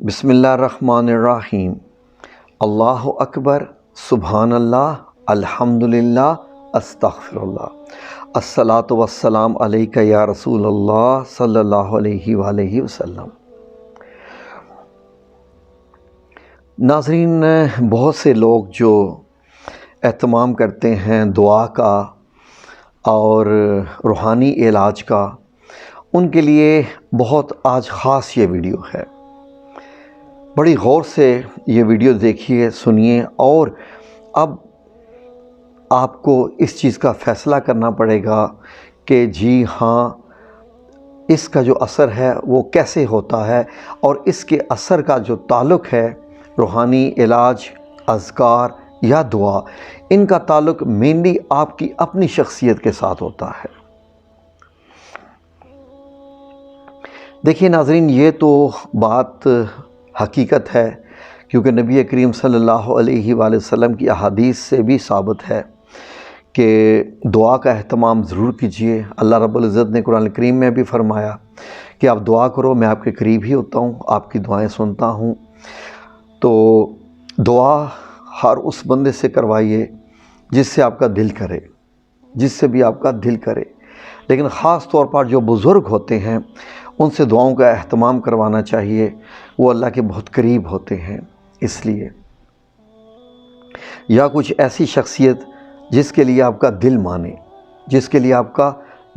بسم اللہ الرحمن الرحیم۔ اللہ اکبر، سبحان اللہ، الحمدللہ، استغفر اللہ، الصلاۃ والسلام علیک یا رسول اللہ صلی اللہ علیہ وآلہ وسلم۔ ناظرین، بہت سے لوگ جو اہتمام کرتے ہیں دعا کا اور روحانی علاج کا، ان کے لیے بہت آج خاص یہ ویڈیو ہے۔ بڑی غور سے یہ ویڈیو دیکھیے، سنیے، اور اب آپ کو اس چیز کا فیصلہ کرنا پڑے گا کہ جی ہاں، اس کا جو اثر ہے وہ کیسے ہوتا ہے، اور اس کے اثر کا جو تعلق ہے روحانی علاج، اذکار یا دعا، ان کا تعلق مینلی آپ کی اپنی شخصیت کے ساتھ ہوتا ہے۔ دیکھیے ناظرین، یہ تو بات حقیقت ہے، کیونکہ نبی کریم صلی اللہ علیہ وآلہ وسلم کی احادیث سے بھی ثابت ہے کہ دعا کا اہتمام ضرور کیجیے۔ اللہ رب العزت نے قرآن کریم میں بھی فرمایا کہ آپ دعا کرو، میں آپ کے قریب ہی ہوتا ہوں، آپ کی دعائیں سنتا ہوں۔ تو دعا ہر اس بندے سے کروائیے جس سے آپ کا دل کرے، جس سے بھی آپ کا دل کرے، لیکن خاص طور پر جو بزرگ ہوتے ہیں ان سے دعاؤں کا اہتمام کروانا چاہیے، وہ اللہ کے بہت قریب ہوتے ہیں۔ اس لیے یا کچھ ایسی شخصیت جس کے لیے آپ کا دل مانے، جس کے لیے آپ کا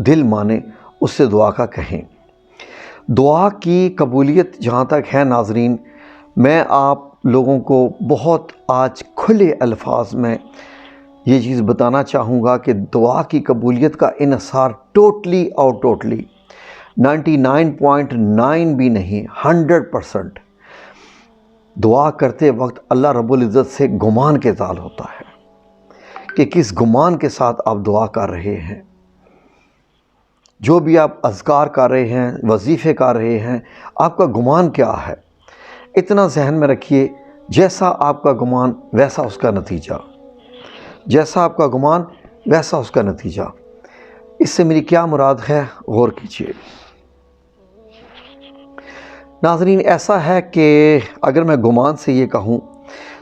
دل مانے، اس سے دعا کا کہیں۔ دعا کی قبولیت جہاں تک ہے ناظرین، میں آپ لوگوں کو بہت آج کھلے الفاظ میں یہ چیز بتانا چاہوں گا کہ دعا کی قبولیت کا انحصار ٹوٹلی اور ٹوٹلی 99.9 بھی نہیں، 100% دعا کرتے وقت اللہ رب العزت سے گمان کے زال ہوتا ہے کہ کس گمان کے ساتھ آپ دعا کر رہے ہیں۔ جو بھی آپ اذکار کر رہے ہیں، وظیفے کر رہے ہیں، آپ کا گمان کیا ہے؟ اتنا ذہن میں رکھیے، جیسا آپ کا گمان ویسا اس کا نتیجہ، جیسا آپ کا گمان ویسا اس کا نتیجہ۔ اس سے میری کیا مراد ہے، غور کیجیے ناظرین۔ ایسا ہے کہ اگر میں گمان سے یہ کہوں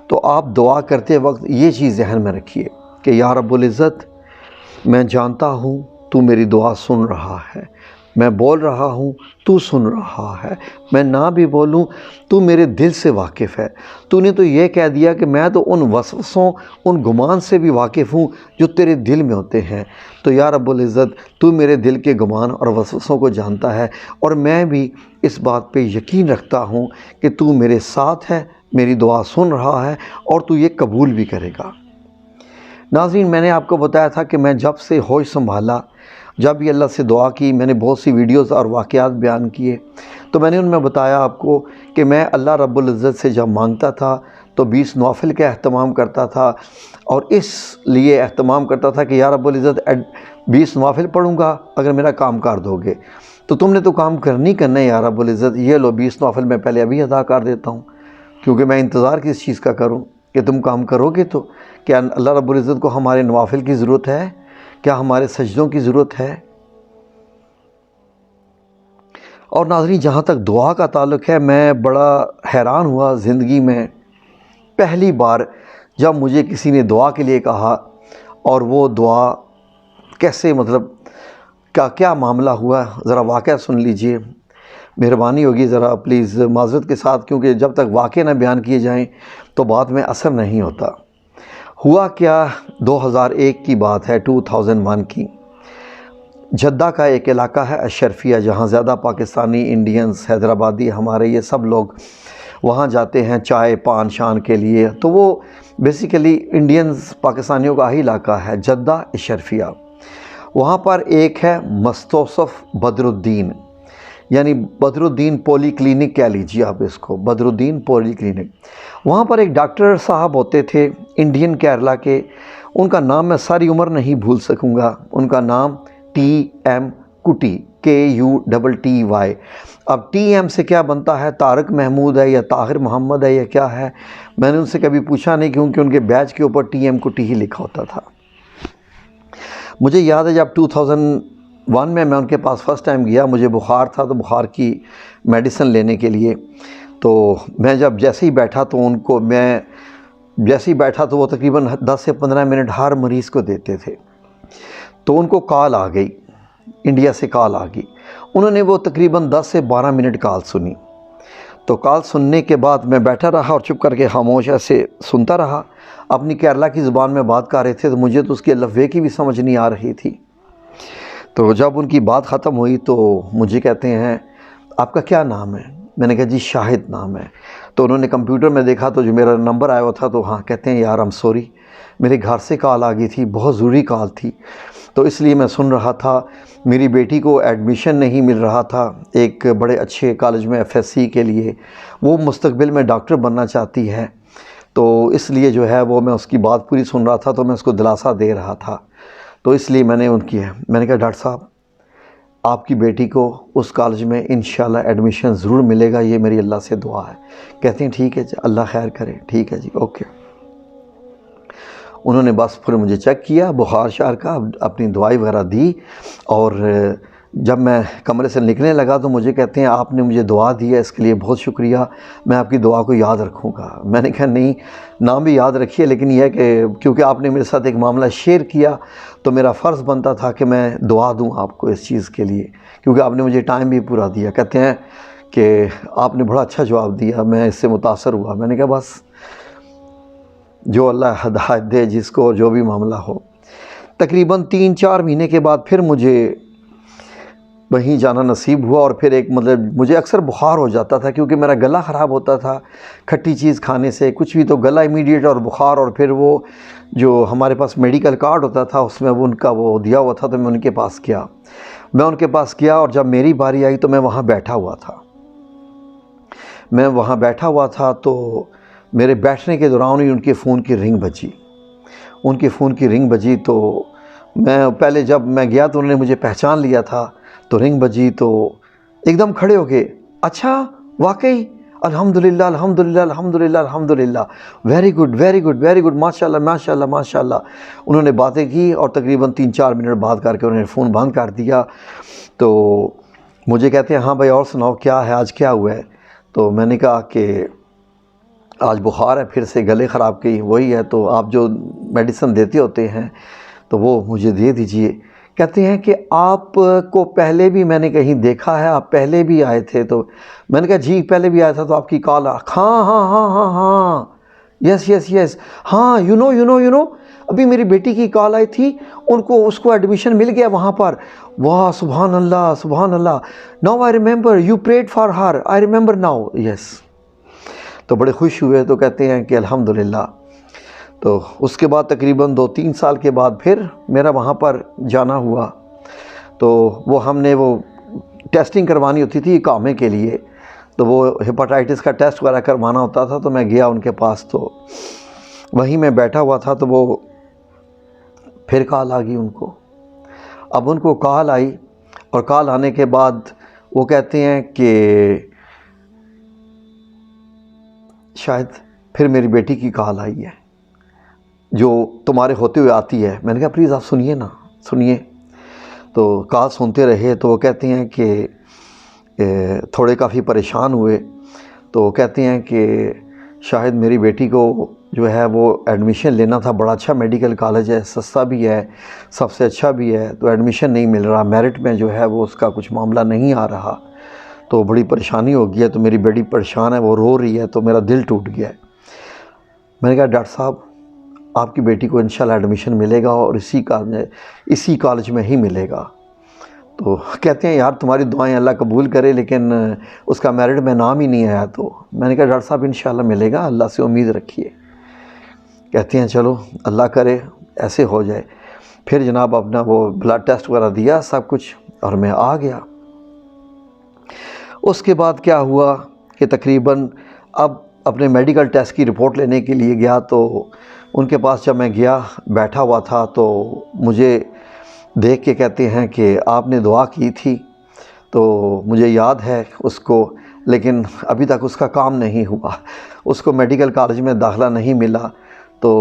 تو آپ دعا کرتے وقت یہ چیز ذہن میں رکھیے کہ یا رب العزت، میں جانتا ہوں تو میری دعا سن رہا ہے، میں بول رہا ہوں تو سن رہا ہے، میں نہ بھی بولوں تو میرے دل سے واقف ہے۔ تو نے تو یہ کہہ دیا کہ میں تو ان وسوسوں، ان گمان سے بھی واقف ہوں جو تیرے دل میں ہوتے ہیں۔ تو یا رب العزت، تو میرے دل کے گمان اور وسوسوں کو جانتا ہے، اور میں بھی اس بات پہ یقین رکھتا ہوں کہ تو میرے ساتھ ہے، میری دعا سن رہا ہے، اور تو یہ قبول بھی کرے گا۔ ناظرین، میں نے آپ کو بتایا تھا کہ میں جب سے ہوش سنبھالا، جب بھی اللہ سے دعا کی، میں نے بہت سی ویڈیوز اور واقعات بیان کیے، تو میں نے ان میں بتایا آپ کو کہ میں اللہ رب العزت سے جب مانگتا تھا تو 20 نوافل کا اہتمام کرتا تھا، اور اس لیے اہتمام کرتا تھا کہ یا رب العزت 20 نوافل پڑھوں گا اگر میرا کام کر دو گے، تو تم نے تو کام کرنی ہے یا رب العزت، یہ لو 20 نوافل میں پہلے ابھی ادا کر دیتا ہوں، کیونکہ میں انتظار کس چیز کا کروں کہ تم کام کرو گے۔ تو کیا اللہ رب العزت کو ہمارے نوافل کی ضرورت ہے؟ کیا ہمارے سجدوں کی ضرورت ہے؟ اور ناظرین، جہاں تک دعا کا تعلق ہے، میں بڑا حیران ہوا زندگی میں پہلی بار جب مجھے کسی نے دعا کے لیے کہا، اور وہ دعا کیسے، مطلب کیا معاملہ ہوا، ذرا واقعہ سن لیجئے، مہربانی ہوگی ذرا پلیز معذرت کے ساتھ، کیونکہ جب تک واقعہ نہ بیان کیے جائیں تو بات میں اثر نہیں ہوتا۔ ہوا کیا، 2001 کی بات ہے، 2001 کی۔ جدہ کا ایک علاقہ ہے اشرفیہ، جہاں زیادہ پاکستانی، انڈینز، حیدرآبادی، ہمارے یہ سب لوگ وہاں جاتے ہیں چائے پان شان کے لیے۔ تو وہ بیسیکلی انڈینز، پاکستانیوں کا ہی علاقہ ہے، جدہ اشرفیہ۔ وہاں پر ایک ہے مستوصف بدر الدین، یعنی بدر الدین پولی کلینک کہہ لیجیے آپ اس کو، بدر الدین پولی کلینک۔ وہاں پر ایک ڈاکٹر صاحب ہوتے تھے، انڈین کیرلا کے، ان کا نام میں ساری عمر نہیں بھول سکوں گا، ان کا نام TM کٹی، KUTTY۔ اب TM سے کیا بنتا ہے، طارق محمود ہے یا طاہر محمد ہے یا کیا ہے، میں نے ان سے کبھی پوچھا نہیں، کیونکہ ان کے بیچ کے اوپر TM کٹی ہی لکھا ہوتا تھا۔ مجھے یاد ہے جب 2001 میں ان کے پاس فرسٹ ٹائم گیا، مجھے بخار تھا، تو بخار کی میڈیسن لینے کے لیے، تو میں جب جیسے ہی بیٹھا تو ان کو تو وہ تقریباً 10 سے 15 منٹ ہر مریض کو دیتے تھے. تو ان کو کال آ گئی، انڈیا سے کال آ گئی. انہوں نے وہ تقریباً 10 سے 12 منٹ کال سنی. تو کال سننے کے بعد میں بیٹھا رہا اور چپ کر کے خاموش ایسے سنتا رہا. اپنی کیرلا کی زبان میں بات کر رہے تھے تو مجھے تو اس کے لفظے کی بھی سمجھ نہیں آ رہی تھی. تو جب ان کی بات ختم ہوئی تو مجھے کہتے ہیں آپ کا کیا نام ہے؟ میں نے کہا جی شاہد نام ہے. تو انہوں نے کمپیوٹر میں دیکھا تو جو میرا نمبر آیا ہوا تھا تو ہاں کہتے ہیں یار I'm سوری، میرے گھر سے کال آ گئی تھی، بہت ضروری کال تھی تو اس لیے میں سن رہا تھا. میری بیٹی کو ایڈمیشن نہیں مل رہا تھا ایک بڑے اچھے کالج میں FSC کے لیے، وہ مستقبل میں ڈاکٹر بننا چاہتی ہے تو اس لیے جو ہے وہ میں اس کی بات پوری سن رہا تھا تو میں اس کو دلاسا دے رہا تھا. تو اس لیے میں نے کہا ڈاکٹر صاحب آپ کی بیٹی کو اس کالج میں انشاءاللہ ایڈمیشن ضرور ملے گا، یہ میری اللہ سے دعا ہے. کہتے ہیں ٹھیک ہے جی اللہ خیر کرے، ٹھیک ہے جی اوکے. انہوں نے بس پھر مجھے چیک کیا، بخار شار کا، اپنی دوائی وغیرہ دی اور جب میں کمرے سے نکلنے لگا تو مجھے کہتے ہیں آپ نے مجھے دعا دی ہے اس کے لیے بہت شکریہ، میں آپ کی دعا کو یاد رکھوں گا. میں نے کہا نہیں، نام بھی یاد رکھیے لیکن یہ ہے کہ کیونکہ آپ نے میرے ساتھ ایک معاملہ شیئر کیا تو میرا فرض بنتا تھا کہ میں دعا دوں آپ کو اس چیز کے لیے، کیونکہ آپ نے مجھے ٹائم بھی پورا دیا. کہتے ہیں کہ آپ نے بڑا اچھا جواب دیا، میں اس سے متاثر ہوا. میں نے کہا بس جو اللہ ہدایت دے جس کو جو بھی معاملہ ہو. تقریباً 3-4 مہینے کے بعد پھر مجھے وہیں جانا نصیب ہوا اور پھر مجھے اکثر بخار ہو جاتا تھا کیونکہ میرا گلا خراب ہوتا تھا کھٹی چیز کھانے سے، کچھ بھی تو گلا امیڈیٹ اور بخار. اور پھر وہ جو ہمارے پاس میڈیکل کارڈ ہوتا تھا اس میں وہ ان کا وہ دیا ہوا تھا تو میں ان کے پاس گیا اور جب میری باری آئی تو میں وہاں بیٹھا ہوا تھا تو میرے بیٹھنے کے دوران ہی ان کے فون کی رنگ بجی. تو میں پہلے جب میں گیا تو انہوں نے مجھے پہچان لیا تھا تو رنگ بجی تو ایک دم کھڑے ہو گئے، اچھا واقعی الحمدللہ الحمدللہ الحمدللہ الحمدللہ، very good very good very good, ماشاء اللہ ماشاء اللہ ماشاء اللہ. انہوں نے باتیں کی اور تقریباً 3-4 منٹ بات کر کے انہوں نے فون بند کر دیا. تو مجھے کہتے ہیں ہاں بھائی اور سناؤ کیا ہے آج کیا ہوا ہے؟ تو میں نے کہا کہ آج بخار ہے، پھر سے گلے خراب کی وہی ہے، تو آپ جو میڈیسن دیتے ہوتے ہیں تو وہ مجھے دے دیجئے. کہتے ہیں کہ آپ کو پہلے بھی میں نے کہیں دیکھا ہے، آپ پہلے بھی آئے تھے؟ تو میں نے کہا جی پہلے بھی آیا تھا تو آپ کی کال ہاں یس ہاں یو نو ابھی میری بیٹی کی کال آئی تھی، اس کو ایڈمیشن مل گیا وہاں پر. واہ سبحان اللہ. Now I remember you prayed for her, I remember now. Yes. تو بڑے خوش ہوئے تو کہتے ہیں کہ الحمدللہ. تو اس کے بعد تقریباً 2-3 سال کے بعد پھر میرا وہاں پر جانا ہوا. تو وہ ہم نے وہ ٹیسٹنگ کروانی ہوتی تھی اقامے کے لیے، تو وہ ہیپاٹائٹس کا ٹیسٹ وغیرہ کروانا ہوتا تھا. تو میں گیا ان کے پاس تو وہیں میں بیٹھا ہوا تھا تو وہ پھر کال آ گئی ان کو. اب ان کو کال آئی اور کال آنے کے بعد وہ کہتے ہیں کہ شاید پھر میری بیٹی کی کال آئی ہے جو تمہارے ہوتے ہوئے آتی ہے. میں نے کہا پلیز آپ سنیے. تو کال سنتے رہے تو وہ کہتے ہیں کہ تھوڑے کافی پریشان ہوئے. تو کہتے ہیں کہ شاید میری بیٹی کو جو ہے وہ ایڈمیشن لینا تھا، بڑا اچھا میڈیکل کالج ہے، سستا بھی ہے، سب سے اچھا بھی ہے، تو ایڈمیشن نہیں مل رہا، میرٹ میں جو ہے وہ اس کا کچھ معاملہ نہیں آ رہا، تو بڑی پریشانی ہو گئی ہے. تو میری بیٹی پریشان ہے، وہ رو رہی ہے، تو میرا دل ٹوٹ گیا ہے. میں نے کہا ڈاکٹر صاحب آپ کی بیٹی کو انشاءاللہ ایڈمیشن ملے گا اور اسی کالج میں ہی ملے گا. تو کہتے ہیں یار تمہاری دعائیں اللہ قبول کرے لیکن اس کا میرٹ میں نام ہی نہیں آیا. تو میں نے کہا ڈاکٹر صاحب انشاءاللہ ملے گا، اللہ سے امید رکھیے. کہتے ہیں چلو اللہ کرے ایسے ہو جائے. پھر جناب اپنا وہ بلڈ ٹیسٹ وغیرہ دیا سب کچھ اور میں آ گیا. اس کے بعد کیا ہوا کہ تقریباً اب اپنے میڈیکل ٹیسٹ کی رپورٹ لینے کے لیے گیا. تو ان کے پاس جب میں گیا بیٹھا ہوا تھا تو مجھے دیکھ کے کہتے ہیں کہ آپ نے دعا کی تھی. تو مجھے یاد ہے اس کو، لیکن ابھی تک اس کا کام نہیں ہوا، اس کو میڈیکل کالج میں داخلہ نہیں ملا، تو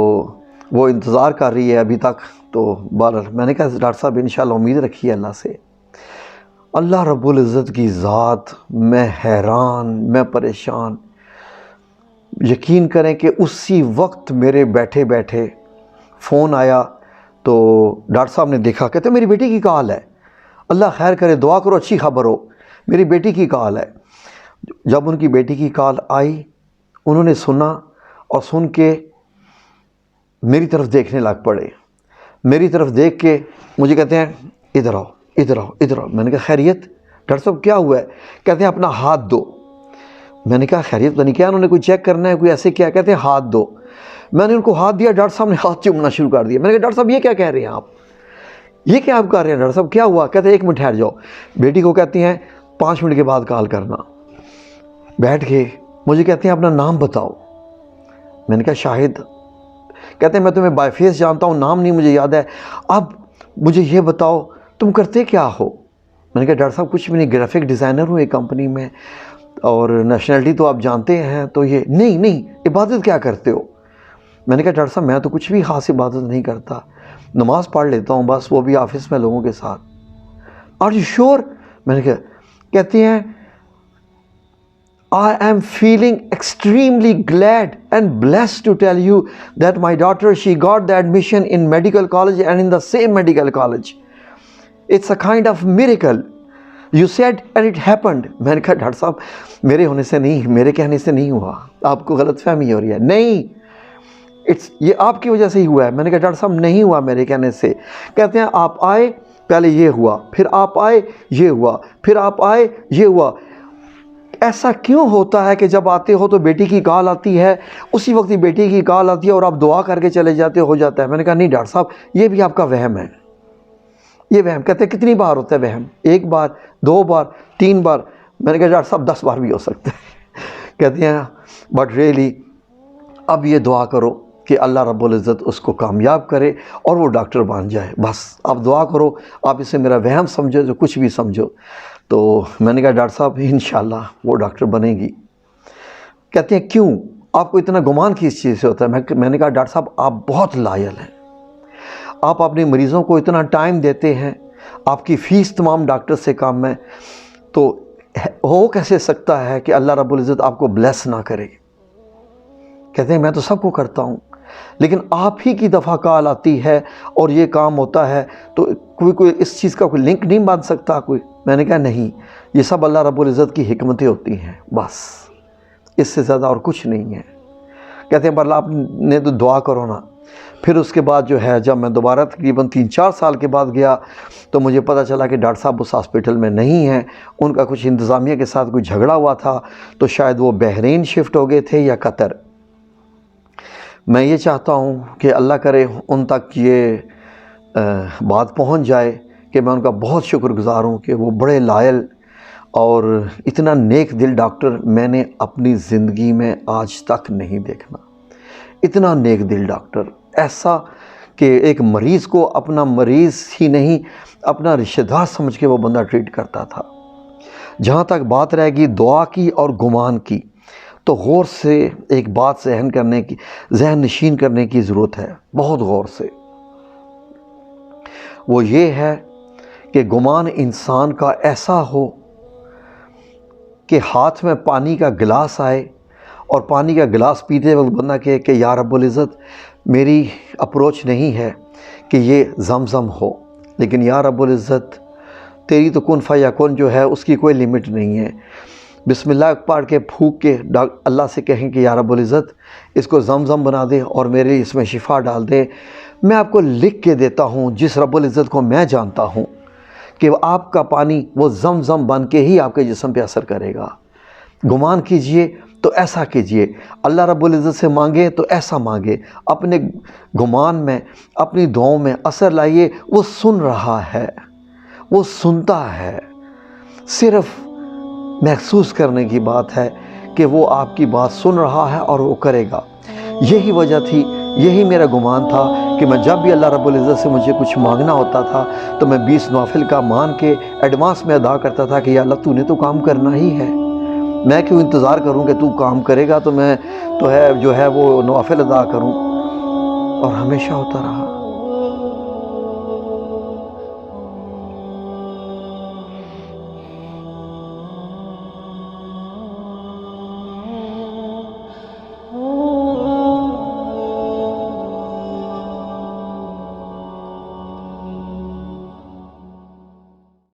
وہ انتظار کر رہی ہے ابھی تک. تو بہرحال میں نے کہا ڈاکٹر صاحب انشاءاللہ امید رکھیے اللہ سے. اللہ رب العزت کی ذات، میں حیران، میں پریشان. یقین کریں کہ اسی وقت میرے بیٹھے بیٹھے فون آیا تو ڈاکٹر صاحب نے دیکھا، کہتے میری بیٹی کی کال ہے، اللہ خیر کرے، دعا کرو اچھی خبر ہو، میری بیٹی کی کال ہے۔ جب ان کی بیٹی کی کال آئی، انہوں نے سنا اور سن کے میری طرف دیکھنے لگ پڑے۔ میری طرف دیکھ کے مجھے کہتے ہیں ادھر آؤ ادھر آؤ ادھر آؤ۔ میں نے کہا خیریت؟ ڈاکٹر صاحب کیا ہوا ہے؟ کہتے ہیں اپنا ہاتھ دو۔ میں نے کہا خیریت تو نہیں، کیا انہوں نے کوئی چیک کرنا ہے کوئی ایسے کیا؟ کہتے ہیں ہاتھ دو۔ میں نے ان کو ہاتھ دیا، ڈاکٹر صاحب نے ہاتھ چومنا شروع کر دیا۔ میں نے کہا ڈاکٹر صاحب یہ کیا کہہ رہے ہیں آپ، یہ کیا آپ کر رہے ہیں ڈاکٹر صاحب، کیا ہوا؟ کہتے ہیں 1 منٹ ٹھہر جاؤ۔ بیٹی کو کہتی ہیں 5 منٹ کے بعد کال کرنا۔ بیٹھ کے مجھے کہتے ہیں اپنا نام بتاؤ۔ میں نے کہا شاہد۔ کہتے ہیں میں تمہیں بائی فیس جانتا ہوں، نام نہیں مجھے یاد ہے، اب مجھے یہ بتاؤ تم کرتے کیا ہو؟ میں نے کہا ڈاکٹر صاحب کچھ بھی نہیں، گرافک ڈیزائنر ہوں ایک کمپنی میں، اور نیشنلٹی تو آپ جانتے ہیں، تو یہ نہیں عبادت کیا کرتے ہو؟ میں نے کہا ڈاکٹر صاحب میں تو کچھ بھی خاص عبادت نہیں کرتا، نماز پڑھ لیتا ہوں بس، وہ بھی آفس میں لوگوں کے ساتھ۔ Are you sure? میں نے کہا، کہتے ہیں I am feeling extremely glad and blessed to tell you that my daughter, she got the admission in medical college and in the same medical college. It's a kind of miracle. You said and it happened. میں نے کہا doctor صاحب میرے ہونے سے نہیں، میرے کہنے سے نہیں ہوا، آپ کو غلط فہمی ہو رہی ہے۔ نہیں، یہ آپ کی وجہ سے ہی ہوا ہے۔ میں نے کہا ڈاکٹر صاحب نہیں ہوا میرے کہنے سے۔ کہتے ہیں آپ آئے پہلے یہ ہوا، پھر آپ آئے یہ ہوا، پھر آپ آئے یہ ہوا۔ ایسا کیوں ہوتا ہے کہ جب آتے ہو تو بیٹی کی کال آتی ہے، اسی وقت ہی بیٹی کی کال آتی ہے اور آپ دعا کر کے چلے جاتے ہو جاتا ہے؟ میں نے کہا نہیں ڈاکٹر صاحب یہ بھی آپ کا وہم ہے، یہ وہم۔ کہتے ہیں کتنی بار ہوتا ہے وہم؟ 1 بار، 2 بار، 3 بار؟ میں نے کہا ڈاکٹر صاحب 10 بار بھی ہو سکتا ہے۔ کہتے ہیں بٹ ریئلی اب یہ دعا کرو کہ اللہ رب العزت اس کو کامیاب کرے اور وہ ڈاکٹر بن جائے، بس آپ دعا کرو، آپ اسے میرا وہم سمجھو جو کچھ بھی سمجھو۔ تو میں نے کہا ڈاکٹر صاحب انشاءاللہ وہ ڈاکٹر بنے گی۔ کہتے ہیں کیوں آپ کو اتنا گمان کس چیز سے ہوتا ہے؟ میں نے کہا ڈاکٹر صاحب آپ بہت لائل ہیں، آپ اپنے مریضوں کو اتنا ٹائم دیتے ہیں، آپ کی فیس تمام ڈاکٹر سے کم ہے، تو ہو کیسے سکتا ہے کہ اللہ رب العزت آپ کو بلیس نہ کرے؟ کہتے ہیں میں تو سب کو کرتا ہوں، لیکن آپ ہی کی دفعہ کال آتی ہے اور یہ کام ہوتا ہے، تو کوئی اس چیز کا کوئی لنک نہیں بن سکتا کوئی؟ میں نے کہا نہیں، یہ سب اللہ رب العزت کی حکمتیں ہوتی ہیں، بس اس سے زیادہ اور کچھ نہیں ہے۔ کہتے ہیں پر آپ نے تو دعا کرو نا۔ پھر اس کے بعد جو ہے جب میں دوبارہ تقریباً 3-4 سال کے بعد گیا تو مجھے پتہ چلا کہ ڈاکٹر صاحب اس ہاسپٹل میں نہیں ہیں، ان کا کچھ انتظامیہ کے ساتھ کوئی جھگڑا ہوا تھا، تو شاید وہ بحرین شفٹ ہو گئے تھے یا قطر۔ میں یہ چاہتا ہوں کہ اللہ کرے ان تک یہ بات پہنچ جائے کہ میں ان کا بہت شکر گزار ہوں کہ وہ بڑے لائل اور اتنا نیک دل ڈاکٹر میں نے اپنی زندگی میں آج تک نہیں دیکھنا۔ اتنا نیک دل ڈاکٹر، ایسا کہ ایک مریض کو اپنا مریض ہی نہیں اپنا رشتہ دار سمجھ کے وہ بندہ ٹریٹ کرتا تھا۔ جہاں تک بات رہے گی دعا کی اور گمان کی، تو غور سے ایک بات ذہن نشین کرنے کی ضرورت ہے، بہت غور سے۔ وہ یہ ہے کہ گمان انسان کا ایسا ہو کہ ہاتھ میں پانی کا گلاس آئے اور پانی کا گلاس پیتے وقت بندہ کہے کہ یا رب العزت میری اپروچ نہیں ہے کہ یہ زمزم ہو، لیکن یا رب العزت تیری تو کن فیکون جو ہے اس کی کوئی لیمٹ نہیں ہے۔ بسم اللہ پڑھ کے پھونک کے اللہ سے کہیں کہ یا رب العزت اس کو زمزم بنا دے اور میرے لیے اس میں شفا ڈال دے۔ میں آپ کو لکھ کے دیتا ہوں جس رب العزت کو میں جانتا ہوں کہ آپ کا پانی وہ زمزم بن کے ہی آپ کے جسم پہ اثر کرے گا۔ گمان کیجئے تو ایسا کیجئے، اللہ رب العزت سے مانگے تو ایسا مانگے، اپنے گمان میں اپنی دعاؤں میں اثر لائیے۔ وہ سن رہا ہے، وہ سنتا ہے، صرف محسوس کرنے کی بات ہے کہ وہ آپ کی بات سن رہا ہے اور وہ کرے گا۔ یہی وجہ تھی، یہی میرا گمان تھا کہ میں جب بھی اللہ رب العزت سے مجھے کچھ مانگنا ہوتا تھا تو میں 20 نوافل کا مان کے ایڈوانس میں ادا کرتا تھا کہ یا اللہ تو نے تو کام کرنا ہی ہے، میں کیوں انتظار کروں کہ تو کام کرے گا تو میں جو ہے وہ نوافل ادا کروں، اور ہمیشہ ہوتا رہا۔